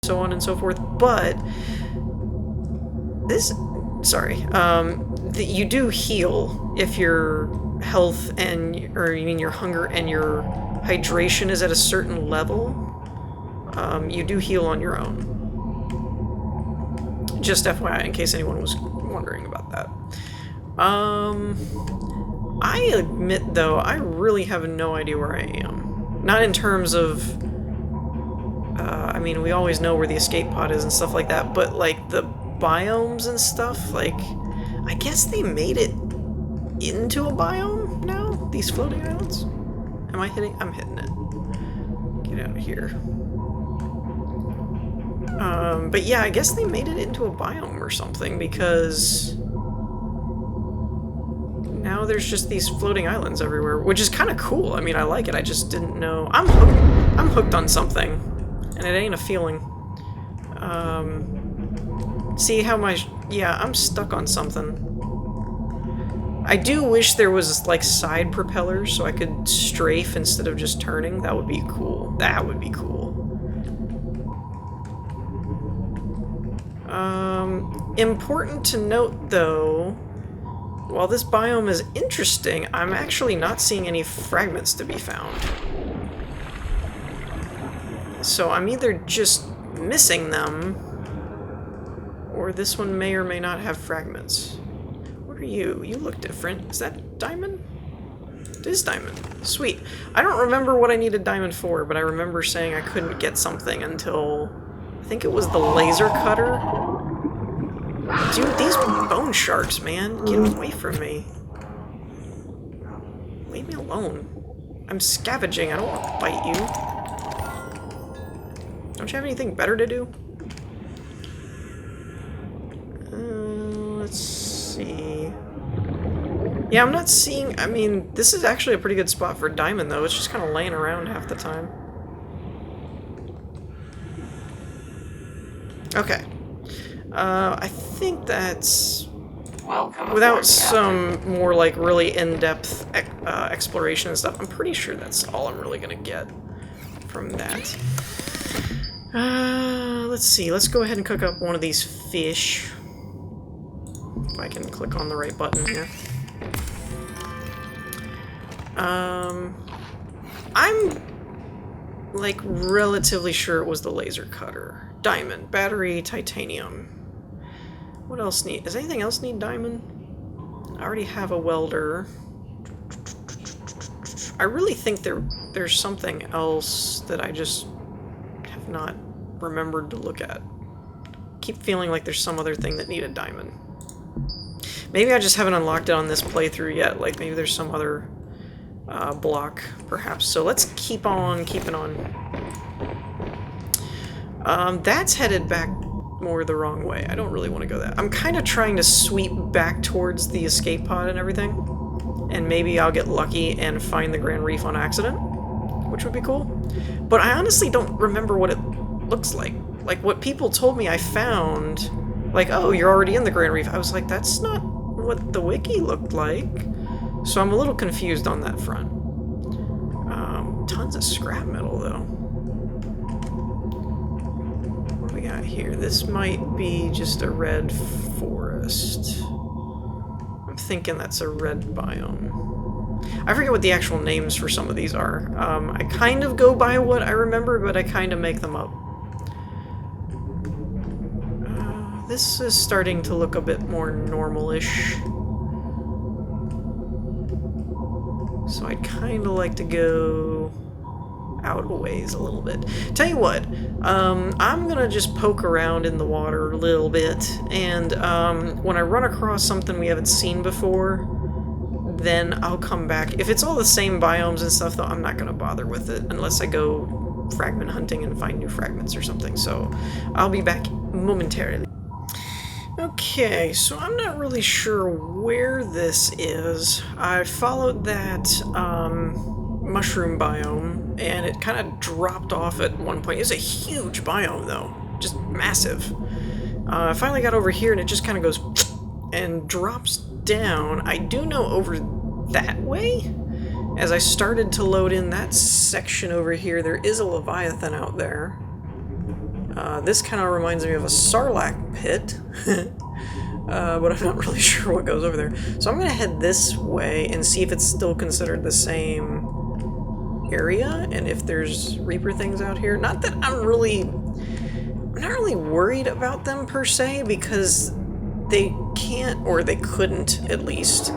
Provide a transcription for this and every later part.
so on and so forth, but this, sorry, you do heal if your health or you mean your hunger and your hydration is at a certain level. You do heal on your own. Just FYI, in case anyone was wondering about that. I admit, though, I really have no idea where I am. Not in terms of... I mean, we always know where the escape pod is and stuff like that, but, like, the biomes and stuff, like... I guess they made it into a biome now? These floating islands? Am I hitting? I'm hitting it. Get out of here. But yeah, I guess they made it into a biome or something, because now there's just these floating islands everywhere, which is kind of cool. I mean, I like it. I just didn't know. I'm hooked on something, and it ain't a feeling. See how yeah, I'm stuck on something. I do wish there was, like, side propellers so I could strafe instead of just turning. That would be cool. That would be cool. Important to note, though, while this biome is interesting, I'm actually not seeing any fragments to be found. So I'm either just missing them, or this one may or may not have fragments. What are you? You look different. Is that diamond? It is diamond. Sweet. I don't remember what I needed diamond for, but I remember saying I couldn't get something until... I think it was the laser cutter. Dude, these bone sharks, man. Get away from me. Leave me alone. I'm scavenging. I don't want to bite you. Don't you have anything better to do? Let's see. Yeah, I'm not seeing... I mean, this is actually a pretty good spot for diamond, though. It's just kind of laying around half the time. Okay. I think that's... Without some more, like, really in-depth exploration and stuff, I'm pretty sure that's all I'm really gonna get from that. Let's see. Let's go ahead and cook up one of these fish. If I can click on the right button here. I'm, like, relatively sure it was the laser cutter. Diamond, battery, titanium. What else does anything else need diamond? I already have a welder. I really think there's something else that I just have not remembered to look at. Keep feeling like there's some other thing that needed diamond. Maybe I just haven't unlocked it on this playthrough yet. Like, maybe there's some other block, perhaps. So let's keep on keeping on. That's headed back more the wrong way. I don't really want to go that. I'm kind of trying to sweep back towards the escape pod and everything. And maybe I'll get lucky and find the Grand Reef on accident, which would be cool. But I honestly don't remember what it looks like. Like, what people told me I found, like, oh, you're already in the Grand Reef. I was like, that's not what the wiki looked like. So I'm a little confused on that front. Tons of scrap metal, though. What do we got here? This might be just a red forest. I'm thinking that's a red biome. I forget what the actual names for some of these are. I kind of go by what I remember, but I kind of make them up. This is starting to look a bit more normal-ish. So I'd kind of like to go out a ways a little bit. Tell you what, I'm gonna just poke around in the water a little bit, and when I run across something we haven't seen before, then I'll come back. If it's all the same biomes and stuff, though, I'm not gonna bother with it unless I go fragment hunting and find new fragments or something. So I'll be back momentarily. Okay, so I'm not really sure where this is. I followed that mushroom biome, and it kind of dropped off at one point. It's a huge biome, though. Just massive. I finally got over here, and it just kind of goes and drops down. I do know over that way, as I started to load in that section over here, there is a Leviathan out there. This kind of reminds me of a sarlacc pit, but I'm not really sure what goes over there. So I'm going to head this way and see if it's still considered the same area, and if there's Reaper things out here. Not that I'm not really worried about them per se, because they can't, or they couldn't at least,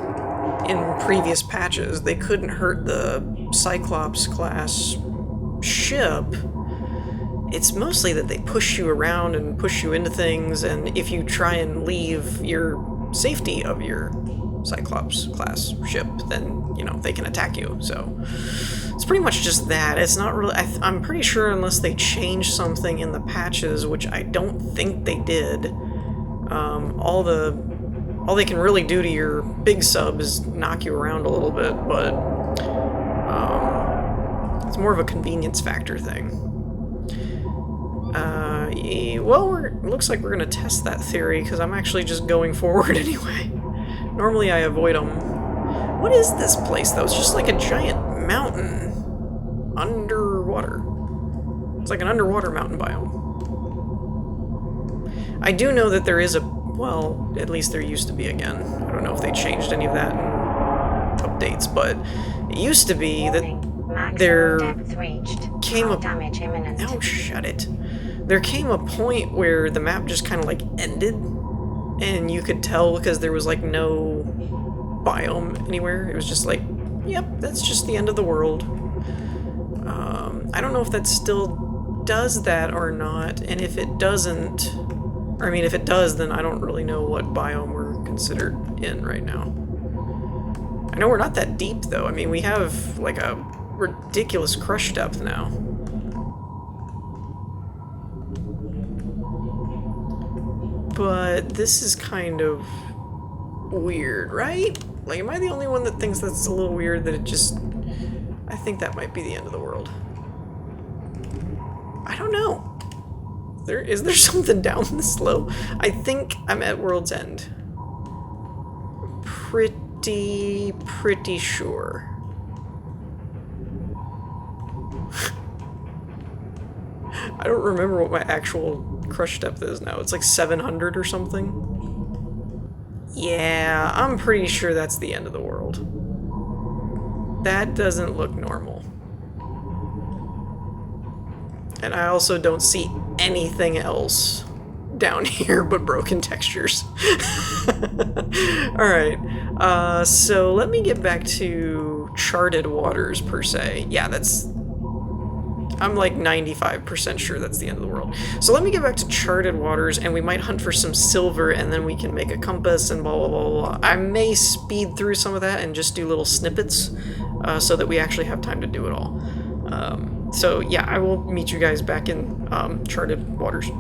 in previous patches, they couldn't hurt the Cyclops class ship. It's mostly that they push you around and push you into things, and if you try and leave your safety of your Cyclops class ship, then, you know, they can attack you. So it's pretty much just that. It's not really... I'm pretty sure unless they changed something in the patches, which I don't think they did, all they can really do to your big sub is knock you around a little bit, but it's more of a convenience factor thing. Well, looks like we're going to test that theory, because I'm actually just going forward anyway. Normally I avoid them. What is this place, though? It's just like a giant mountain underwater. It's like an underwater mountain biome. I do know that there is a... well, at least there used to be again. I don't know if they changed any of that in updates, but it used to be that there came a... oh, shut it. There came a point where the map just kind of like ended, and you could tell because there was like no biome anywhere. It was just like, yep, that's just the end of the world. I don't know if that still does that or not, and if it doesn't, or I mean if it does, then I don't really know what biome we're considered in right now. I know we're not that deep though. I mean, we have like a ridiculous crush depth now. But this is kind of weird, right? Like, am I the only one that thinks that's a little weird, that it just... I think that might be the end of the world. I don't know. Is there something down this low? I think I'm at world's end. Pretty sure. I don't remember what my actual crush depth is now. It's like 700 or something. Yeah, I'm pretty sure that's the end of the world. That doesn't look normal. And I also don't see anything else down here but broken textures. Alright, so let me get back to charted waters per se. Yeah, I'm like 95% sure that's the end of the world. So let me get back to charted waters, and we might hunt for some silver, and then we can make a compass and blah, blah, blah, blah. I may speed through some of that and just do little snippets so that we actually have time to do it all. So yeah, I will meet you guys back in charted waters.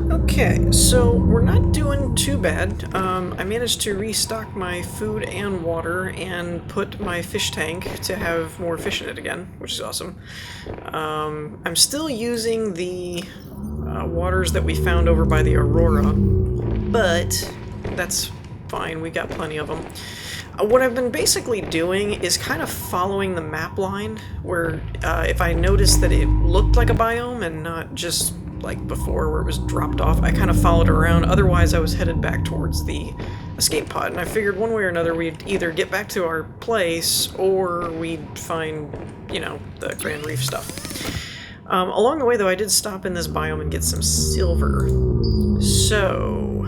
Okay, so we're not doing too bad. I managed to restock my food and water and put my fish tank to have more fish in it again, which is awesome. I'm still using the waters that we found over by the Aurora, but that's fine, we got plenty of them. What I've been basically doing is kind of following the map line, where if I noticed that it looked like a biome and not just like before where it was dropped off, I kind of followed around. Otherwise I was headed back towards the escape pod, and I figured one way or another we'd either get back to our place or we'd find, you know, the Grand Reef stuff. Along the way though, I did stop in this biome and get some silver. So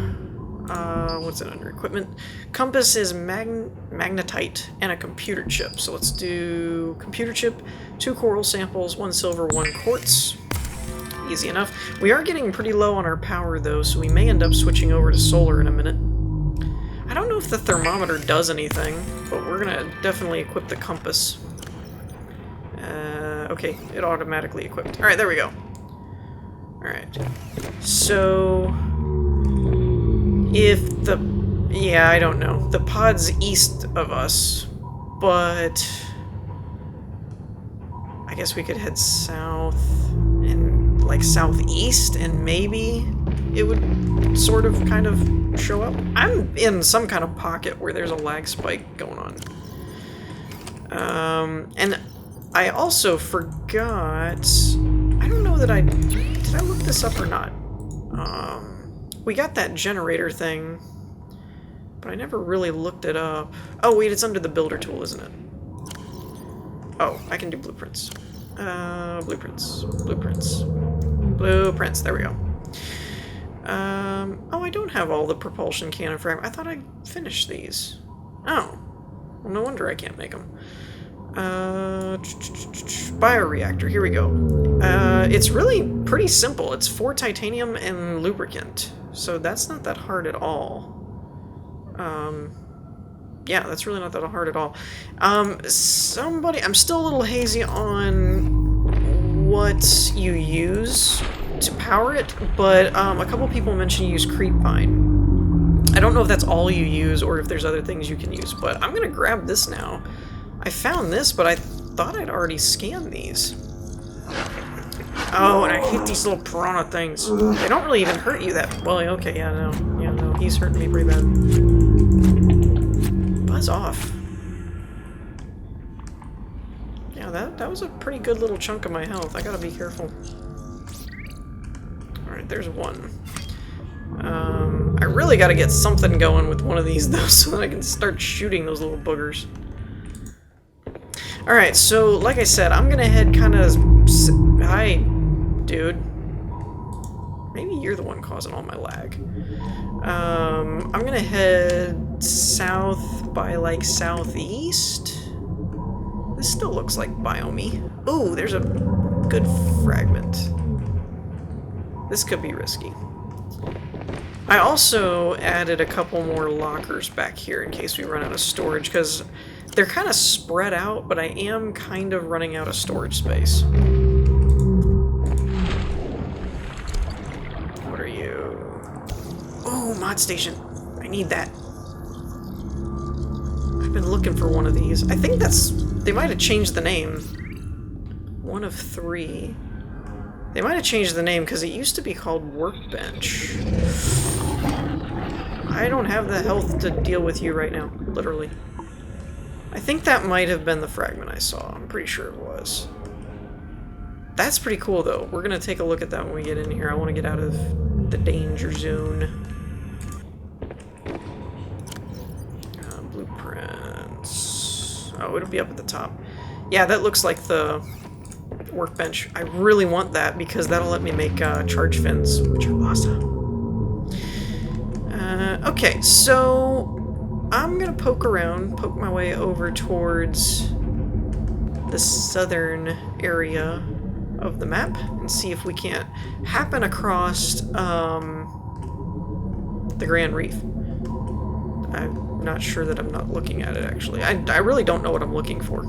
what's it under? Equipment. Compass is magnetite and a computer chip. So let's do computer chip, 2 coral samples, 1 silver, 1 quartz. Easy enough. We are getting pretty low on our power though, so we may end up switching over to solar in a minute. I don't know if the thermometer does anything, but we're gonna definitely equip the compass. Okay, it automatically equipped. Alright, there we go. Alright. So... if the... yeah, I don't know. The pod's east of us, but... I guess we could head south and, like, southeast, and maybe it would sort of kind of show up. I'm in some kind of pocket where there's a lag spike going on. And I also forgot... I don't know that I... did did I look this up or not? We got that generator thing, but I never really looked it up. Oh, wait, it's under the builder tool, isn't it? Oh, I can do blueprints. Blueprints. Blueprints. Blueprints. There we go. Oh, I don't have all the propulsion cannon frame. I thought I finished these. Oh. Well, no wonder I can't make them. Bioreactor. Here we go. It's really pretty simple. It's 4 titanium and lubricant. So that's not that hard at all. Yeah, that's really not that hard at all. I'm still a little hazy on what you use to power it, but a couple people mentioned you use creepvine. I don't know if that's all you use or if there's other things you can use, but I'm gonna grab this now. I found this, but I thought I'd already scanned these. Oh, and I hate these little piranha things. They don't really even hurt you that well. Okay, yeah, no, he's hurting me pretty bad. Buzz off. Yeah, that was a pretty good little chunk of my health. I gotta be careful. Alright, there's one. I really gotta get something going with one of these, though, so that I can start shooting those little boogers. Alright, so, like I said, I'm gonna head kind of... Hi, dude. Maybe you're the one causing all my lag. I'm gonna head south by, like, southeast. This still looks like biome. Ooh, there's a good fragment. This could be risky. I also added a couple more lockers back here in case we run out of storage, because they're kind of spread out, but I am kind of running out of storage space. What are you? Oh, mod station. I need that. I've been looking for one of these. I think that's... They might have changed the name. 1 of 3. They might have changed the name because it used to be called Workbench. I don't have the health to deal with you right now, literally. I think that might have been the fragment I saw. I'm pretty sure it was. That's pretty cool, though. We're going to take a look at that when we get in here. I want to get out of the danger zone. Blueprints. Oh, it'll be up at the top. Yeah, that looks like the workbench. I really want that because that'll let me make charge fins, which are awesome. Okay, so I'm gonna poke my way over towards the southern area of the map and see if we can't happen across the Grand Reef. I'm not sure that I'm not looking at it, actually. I really don't know what I'm looking for.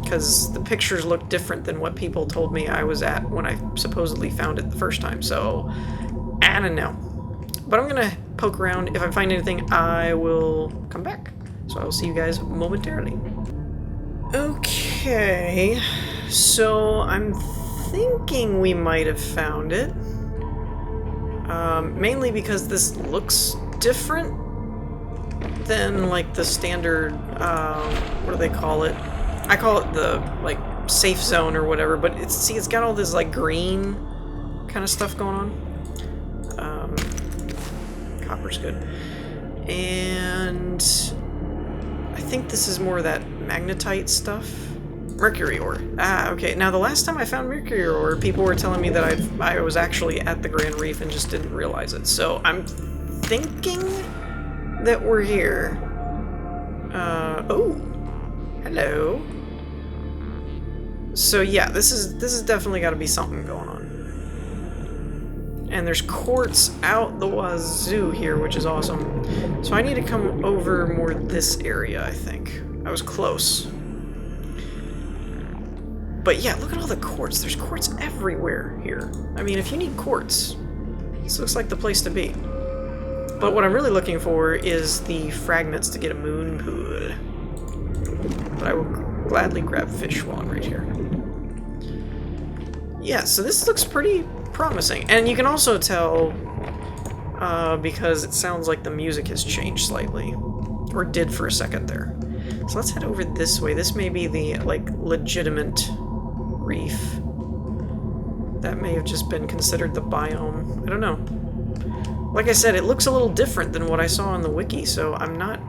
Because the pictures look different than what people told me I was at when I supposedly found it the first time, so I don't know. But I'm gonna poke around. If I find anything, I will come back. So I will see you guys momentarily. Okay, so I'm thinking we might have found it. Mainly because this looks different than, like, the standard, what do they call it? I call it the, like, safe zone or whatever, but it's got all this, like, green kind of stuff going on. Copper's good. And I think this is more of that magnetite stuff. Mercury ore. Ah, okay. Now, the last time I found mercury ore, people were telling me that I was actually at the Grand Reef and just didn't realize it. So I'm thinking that we're here. Oh. Hello. So yeah, this is definitely got to be something going on. And there's quartz out the wazoo here, which is awesome. So I need to come over more this area, I think. I was close. But yeah, look at all the quartz. There's quartz everywhere here. I mean, if you need quartz, this looks like the place to be. But what I'm really looking for is the fragments to get a moon pool. But I will gladly grab fish while I'm right here. Yeah, so this looks pretty promising. And you can also tell because it sounds like the music has changed slightly. Or did for a second there. So let's head over this way. This may be the, like, legitimate reef. That may have just been considered the biome. I don't know. Like I said, it looks a little different than what I saw on the wiki, so I'm not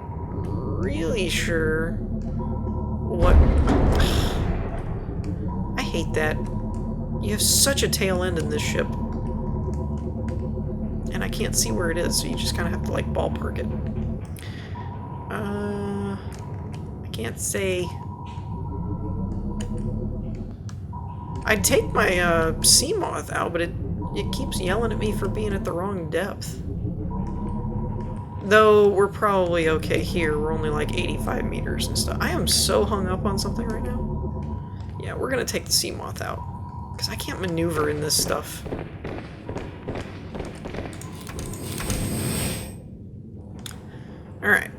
really sure what... I hate that. You have such a tail end in this ship. And I can't see where it is, so you just kind of have to, like, ballpark it. I can't say... I'd take my sea moth out, but it keeps yelling at me for being at the wrong depth. Though we're probably okay here. We're only like 85 meters and stuff. I am so hung up on something right now. Yeah, we're gonna take the sea moth out. Because I can't maneuver in this stuff. Alright.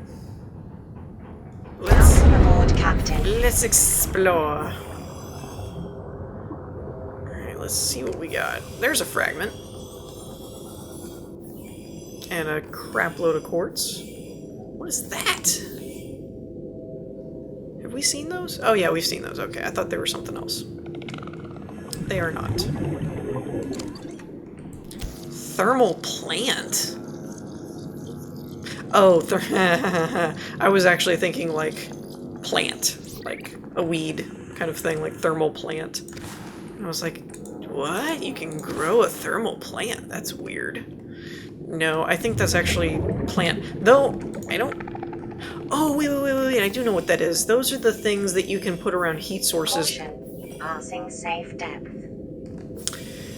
Let's explore. Let's see what we got. There's a fragment. And a crap load of quartz. What is that? Have we seen those? Oh yeah, we've seen those. Okay, I thought they were something else. They are not. Thermal plant? Oh, I was actually thinking like plant. Like a weed kind of thing, like thermal plant. And I was like, what? You can grow a thermal plant? That's weird. No, I think that's actually plant. Though, I don't... Oh, wait. I do know what that is. Those are the things that you can put around heat sources. Passing safe depth.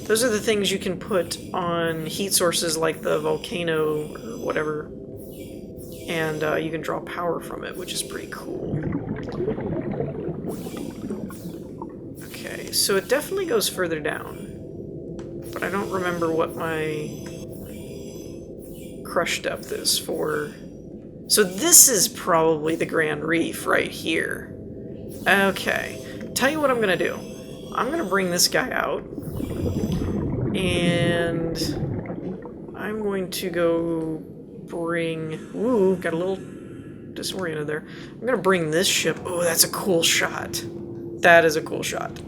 Those are the things you can put on heat sources like the volcano or whatever. And you can draw power from it, which is pretty cool. Okay, so it definitely goes further down. But I don't remember what my crush depth is for... So this is probably the Grand Reef right here. Okay, tell you what I'm gonna do. I'm gonna bring this guy out. And... I'm going to go bring... Ooh, got a little disoriented there. I'm gonna bring this ship... Oh, that's a cool shot. That is a cool shot.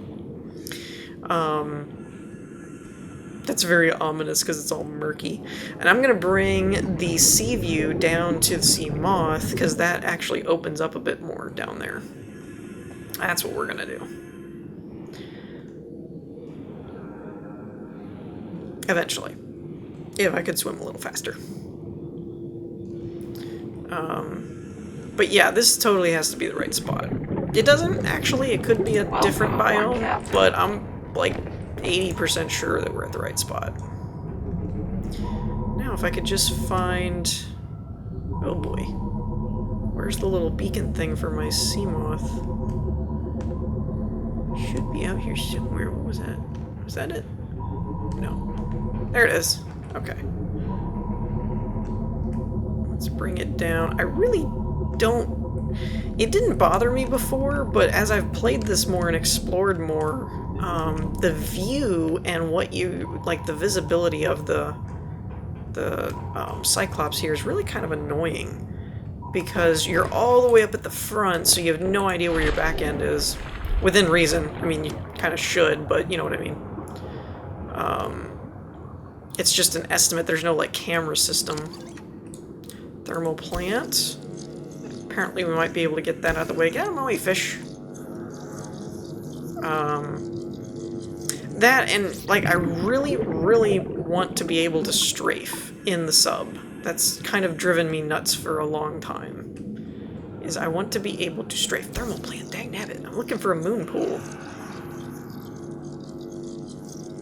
That's very ominous because it's all murky. And I'm gonna bring the sea view down to the sea moth because that actually opens up a bit more down there. That's what we're gonna do. Eventually. If I could swim a little faster. But yeah, this totally has to be the right spot. It doesn't actually, it could be a different biome, but I'm like 80% sure that we're at the right spot. Now, if I could just find... Oh boy. Where's the little beacon thing for my sea moth? Should be out here somewhere. What was that? Was that it? No. There it is. Okay. Let's bring it down. I really don't... It didn't bother me before, but as I've played this more and explored more, the view and what you... like, the visibility of the Cyclops here is really kind of annoying. Because you're all the way up at the front, so you have no idea where your back end is. Within reason. I mean, you kind of should, but you know what I mean. It's just an estimate. There's no, like, camera system. Thermal plant. Apparently we might be able to get that out of the way. Get out of my way, fish. That, and, like, I really, really want to be able to strafe in the sub. That's kind of driven me nuts for a long time. Is I want to be able to strafe. Thermal plant, dang nabbit. I'm looking for a moon pool.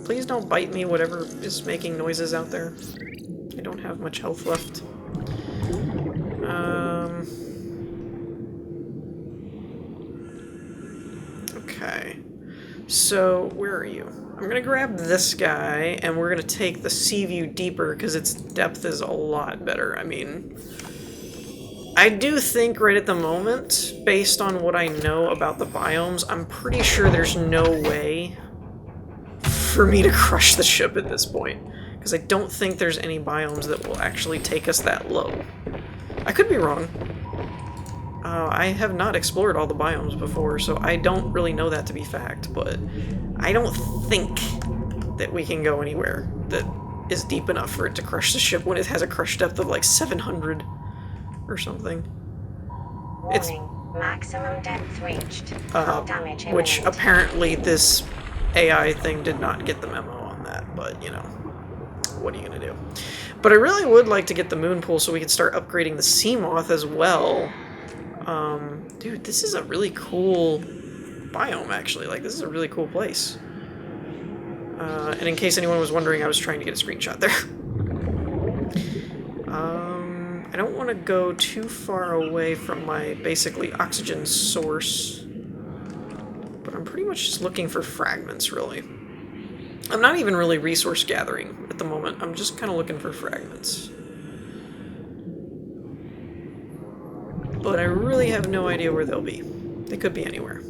Please don't bite me, whatever is making noises out there. I don't have much health left. Okay. So, where are you? I'm gonna grab this guy, and we're gonna take the sea view deeper, because its depth is a lot better. I mean... I do think right at the moment, based on what I know about the biomes, I'm pretty sure there's no way for me to crush the ship at this point. Because I don't think there's any biomes that will actually take us that low. I could be wrong. I have not explored all the biomes before, so I don't really know that to be fact, but I don't think that we can go anywhere that is deep enough for it to crush the ship when it has a crush depth of like 700 or something. Warning, maximum depth reached. Hull damage imminent. Which apparently this AI thing did not get the memo on that, but you know, what are you gonna do? But I really would like to get the Moonpool so we can start upgrading the sea moth as well. Dude, this is a really cool biome, actually. Like, this is a really cool place. And in case anyone was wondering, I was trying to get a screenshot there. I don't want to go too far away from my, basically, oxygen source. But I'm pretty much just looking for fragments, really. I'm not even really resource gathering at the moment. I'm just kind of looking for fragments. But I really have no idea where they'll be. They could be anywhere.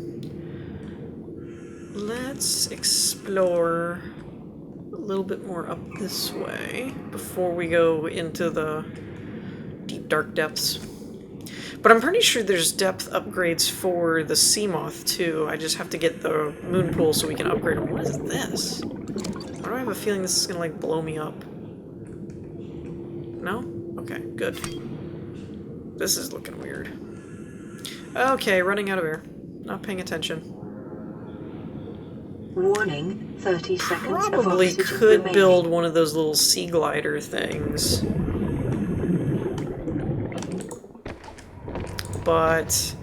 Let's explore a little bit more up this way before we go into the deep dark depths. But I'm pretty sure there's depth upgrades for the sea moth too. I just have to get the Moonpool so we can upgrade them. What is this? Why do I have a feeling this is gonna like blow me up? No? Okay, good. This is looking weird. Okay, running out of air. Not paying attention. Warning, 30 seconds of Probably oxygen could remaining. build one of those little sea glider things. But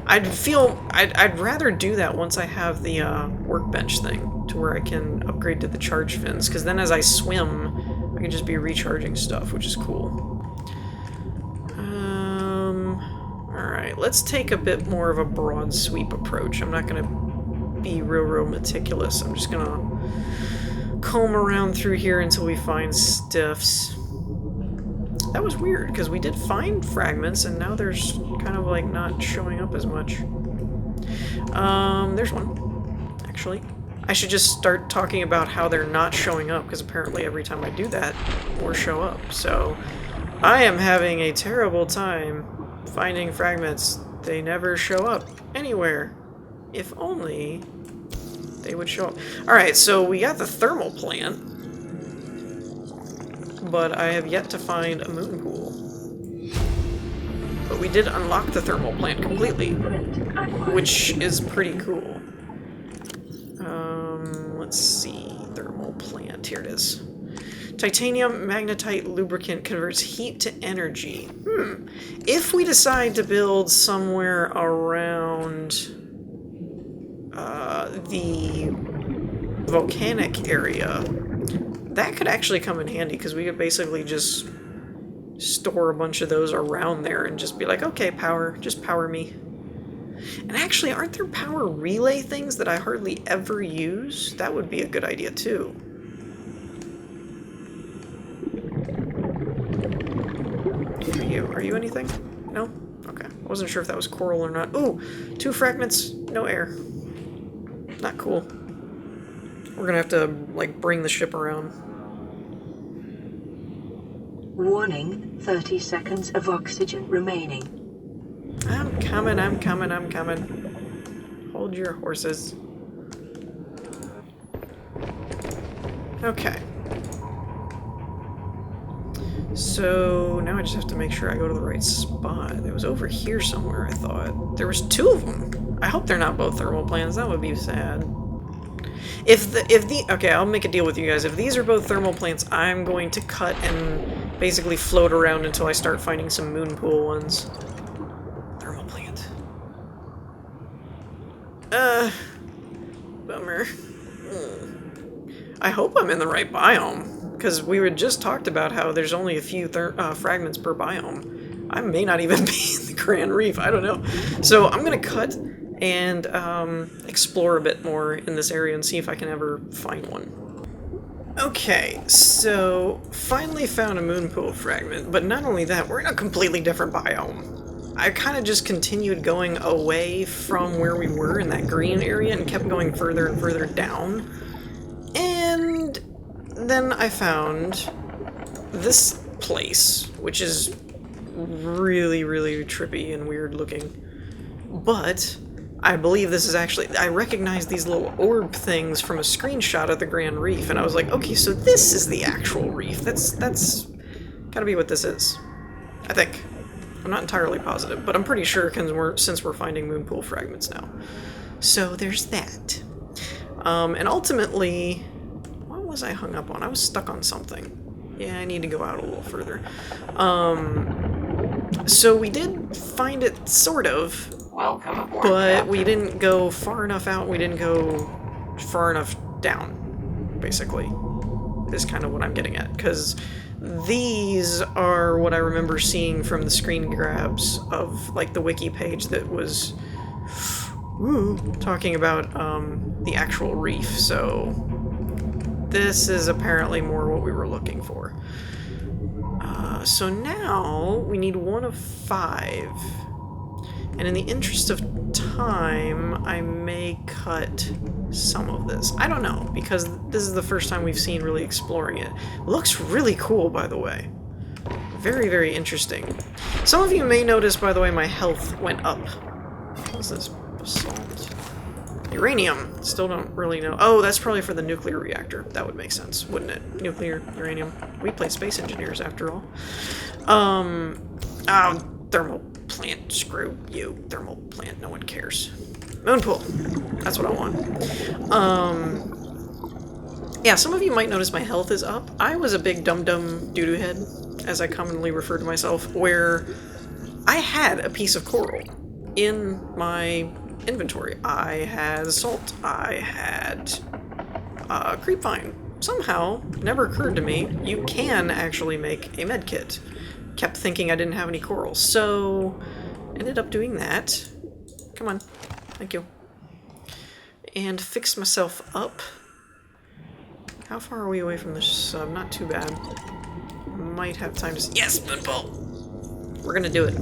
I'd rather do that once I have the workbench thing to where I can upgrade to the charge fins, because then as I swim I can just be recharging stuff, which is cool. Alright, let's take a bit more of a broad sweep approach. I'm not gonna be real meticulous. I'm just gonna comb around through here until we find stiffs. That was weird, because we did find fragments, and now there's kind of like not showing up as much. There's one, actually. I should just start talking about how they're not showing up, because apparently every time I do that, more show up. So, I am having a terrible time finding fragments. They never show up anywhere. If only they would show up. Alright, so we got the thermal plant, but I have yet to find a Moonpool. But we did unlock the thermal plant completely, which is pretty cool. Let's see. Thermal plant. Here it is. Titanium magnetite lubricant converts heat to energy. If we decide to build somewhere around the volcanic area, that could actually come in handy, because we could basically just store a bunch of those around there and just be like, okay, power, just power me. And actually, aren't there power relay things that I hardly ever use? That would be a good idea too. Are you anything? No? Okay. I wasn't sure if that was coral or not. Ooh! 2 fragments, no air. Not cool. We're gonna have to, like, bring the ship around. Warning, 30 seconds of oxygen remaining. I'm coming. Hold your horses. Okay. So, now I just have to make sure I go to the right spot. It was over here somewhere, I thought. There was 2 of them. I hope they're not both thermal plants. That would be sad. Okay, I'll make a deal with you guys. If these are both thermal plants, I'm going to cut and basically float around until I start finding some Moonpool ones. Thermal plant. Bummer. I hope I'm in the right biome, because we had just talked about how there's only a few fragments per biome. I may not even be in the Grand Reef, I don't know. So I'm gonna cut and explore a bit more in this area and see if I can ever find one. Okay, so finally found a Moonpool fragment, but not only that, we're in a completely different biome. I kind of just continued going away from where we were in that green area and kept going further and further down. And then I found this place, which is really trippy and weird looking. But I believe this is actually, I recognize these little orb things from a screenshot of the Grand Reef, and I was like, okay, so this is the actual reef. That's gotta be what this is. I think. I'm not entirely positive, but I'm pretty sure since we're finding moonpool fragments now. So there's that. And ultimately, what was I hung up on? I was stuck on something. Yeah, I need to go out a little further. So we did find it, sort of, Welcome aboard, but Captain. we didn't go far enough out, we didn't go far enough down, basically, is kind of what I'm getting at, because these are what I remember seeing from the screen grabs of, like, the wiki page that was talking about the actual reef, so this is apparently more what we were looking for. So now we need 1 of 5. And in the interest of time, I may cut some of this. I don't know, because this is the first time we've seen really exploring it. Looks really cool, by the way. Very, very interesting. Some of you may notice, by the way, my health went up. What's this? Basalt. Uranium. Still don't really know. Oh, that's probably for the nuclear reactor. That would make sense, wouldn't it? Nuclear, uranium. We play space engineers, after all. Thermal plant. Screw you. Thermal plant. No one cares. Moonpool. That's what I want. Yeah, some of you might notice my health is up. I was a big dum-dum doo-doo head, as I commonly refer to myself, where I had a piece of coral in my inventory. I had salt. I had creepvine. Somehow, never occurred to me, you can actually make a med kit. Kept thinking I didn't have any coral, so ended up doing that. Come on. Thank you. And fixed myself up. How far are we away from the sub? Not too bad. Might have time to... Yes, moonpool! We're gonna do it.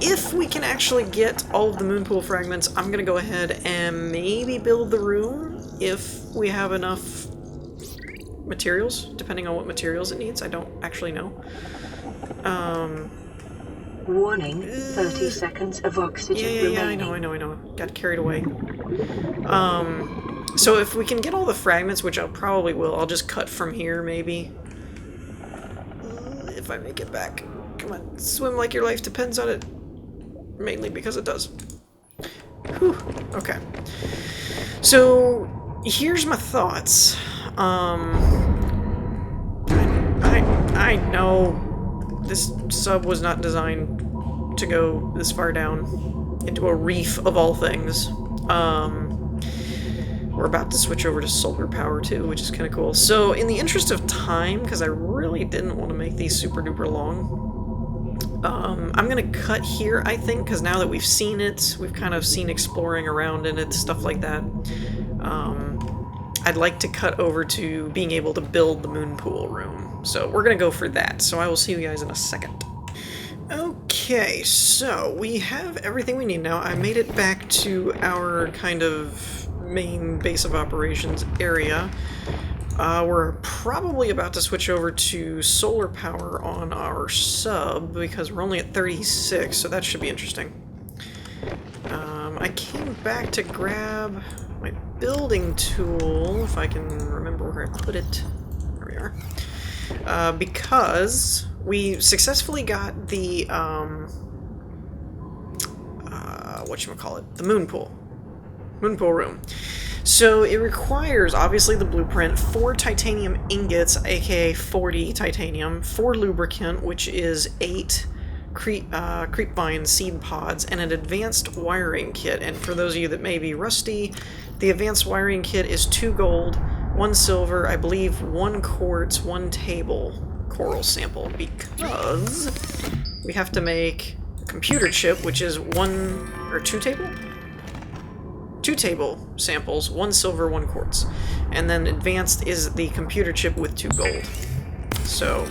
If we can actually get all of the moonpool fragments, I'm gonna go ahead and maybe build the room if we have enough materials, depending on what materials it needs. I don't actually know. Warning, 30 seconds of oxygen remaining. I know. Got carried away. So if we can get all the fragments, which I probably will, I'll just cut from here, maybe. If I make it back. Come on, swim like your life depends on it. Mainly because it does. Whew, okay. So, here's my thoughts. I know this sub was not designed to go this far down into a reef of all things. We're about to switch over to solar power too, which is kind of cool. So in the interest of time, because I really didn't want to make these super duper long, I'm gonna cut here, I think, because now that we've seen it, we've kind of seen exploring around in it, stuff like that. I'd like to cut over to being able to build the moonpool room. So we're gonna go for that. So I will see you guys in a second. Okay, so we have everything we need now. I made it back to our kind of main base of operations area. We're probably about to switch over to solar power on our sub because we're only at 36, so that should be interesting. I came back to grab my building tool, if I can remember where I put it. There we are. Because we successfully got the, whatchamacallit, the moonpool room. So it requires, obviously, the blueprint, 4 titanium ingots, aka 40 titanium, 4 lubricant, which is 8 creepvine seed pods, and an advanced wiring kit. And for those of you that may be rusty, the advanced wiring kit is 2 gold, 1 silver, I believe 1 quartz, 1 table coral sample, because we have to make a computer chip, which is 1 or 2 table? 2 table samples, 1 silver, 1 quartz. And then advanced is the computer chip with 2 gold. So,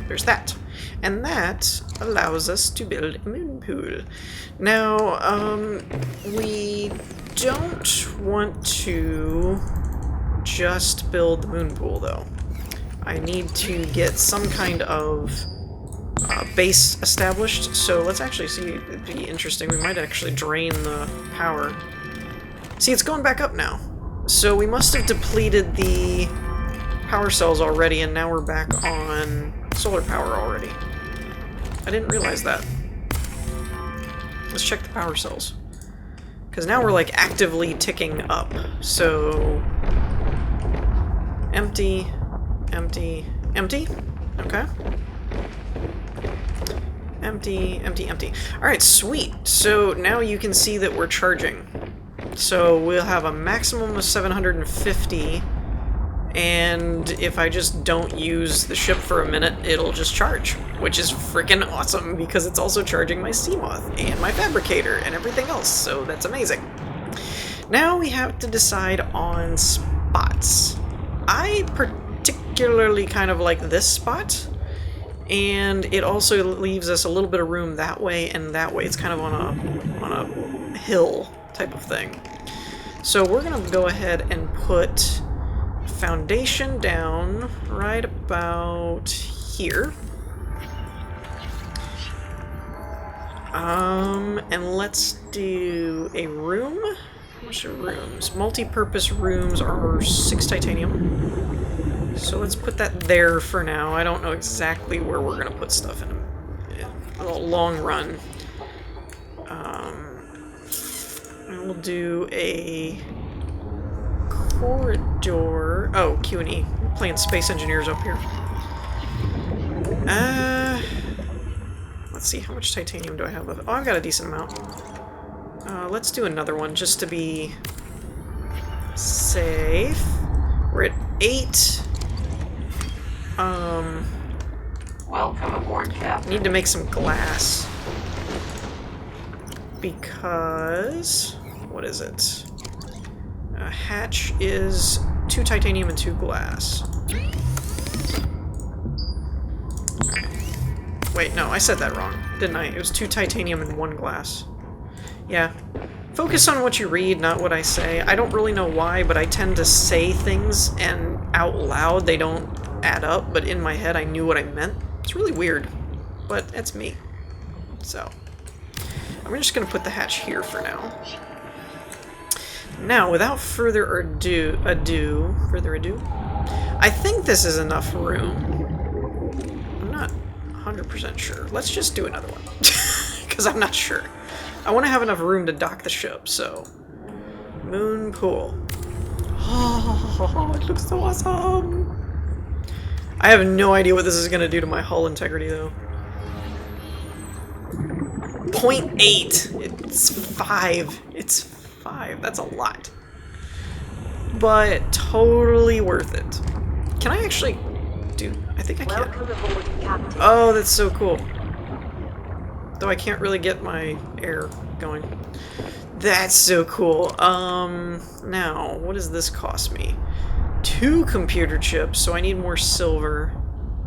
there's that. And that allows us to build a moonpool. Now, we don't want to just build the moonpool, though. I need to get some kind of base established. So let's actually see. It'd be interesting. We might actually drain the power. See, it's going back up now. So we must have depleted the power cells already, and now we're back on solar power already. I didn't realize that. Let's check the power cells. Because now we're like actively ticking up. So empty, empty, empty. Okay. Empty, empty, empty. Alright, sweet. So now you can see that we're charging. So we'll have a maximum of 750, and if I just don't use the ship for a minute, it'll just charge, which is freaking awesome because it's also charging my Seamoth and my fabricator and everything else, so that's amazing. Now we have to decide on spots. I particularly kind of like this spot, and it also leaves us a little bit of room that way and that way. It's kind of on a hill type of thing. So we're gonna go ahead and put foundation down right about here. And let's do a room. How much are rooms? Multi-purpose rooms are 6 titanium. So let's put that there for now. I don't know exactly where we're gonna put stuff in the long run. And we'll do a corridor. Oh, Q&E. We're playing Space Engineers up here. Let's see, how much titanium do I have left? Oh, I've got a decent amount. Let's do another one just to be safe. We're at 8. Welcome aboard, Captain. Need to make some glass. Because... what is it? A hatch is 2 titanium and 2 glass. Wait, no, I said that wrong, didn't I? It was 2 titanium and 1 glass. Yeah. Focus on what you read, not what I say. I don't really know why, but I tend to say things, and out loud they don't add up, but in my head I knew what I meant. It's really weird, but it's me. So, I'm just going to put the hatch here for now. Now, without further ado, I think this is enough room. I'm not 100% sure. Let's just do another one, because I'm not sure. I want to have enough room to dock the ship, so... MOONPOOL. Oh, it looks so awesome! I have no idea what this is going to do to my hull integrity, though. 0.8! It's 5. It's 5. That's a lot. But totally worth it. Can I actually do... I think I can. Welcome aboard, Captain. Oh, that's so cool. Though I can't really get my air going. That's so cool. Now, what does this cost me? 2 computer chips, so I need more silver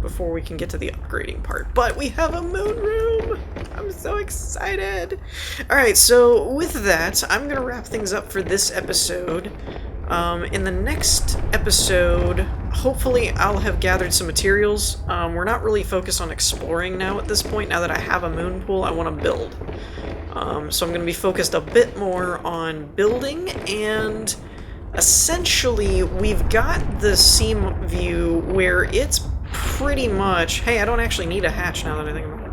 before we can get to the upgrading part. But we have a moon room! I'm so excited! Alright, so with that, I'm gonna wrap things up for this episode. In the next episode, hopefully I'll have gathered some materials. We're not really focused on exploring now at this point. Now that I have a moon pool, I want to build. So I'm going to be focused a bit more on building, and essentially we've got the seam view where it's pretty much... Hey, I don't actually need a hatch now that I think about it.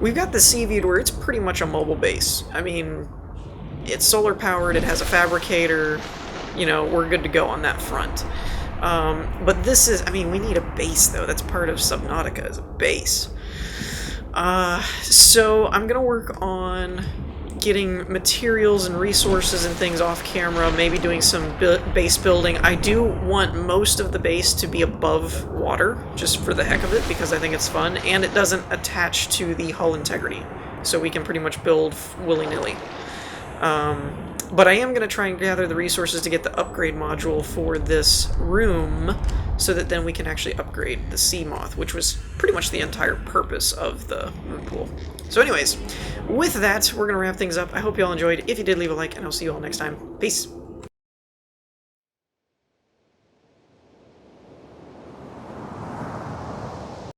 We've got the sea view where it's pretty much a mobile base. I mean, it's solar powered, it has a fabricator, you know, we're good to go on that front. But this is, I mean, we need a base though. That's part of Subnautica, is a base. So I'm gonna work on getting materials and resources and things off camera, maybe doing some base building. I do want most of the base to be above water, just for the heck of it, because I think it's fun, and it doesn't attach to the hull integrity, so we can pretty much build willy-nilly. But I am going to try and gather the resources to get the upgrade module for this room, so that then we can actually upgrade the Seamoth, which was pretty much the entire purpose of the MOONPOOL. So anyways, with that, we're going to wrap things up. I hope you all enjoyed. If you did, leave a like, and I'll see you all next time. Peace!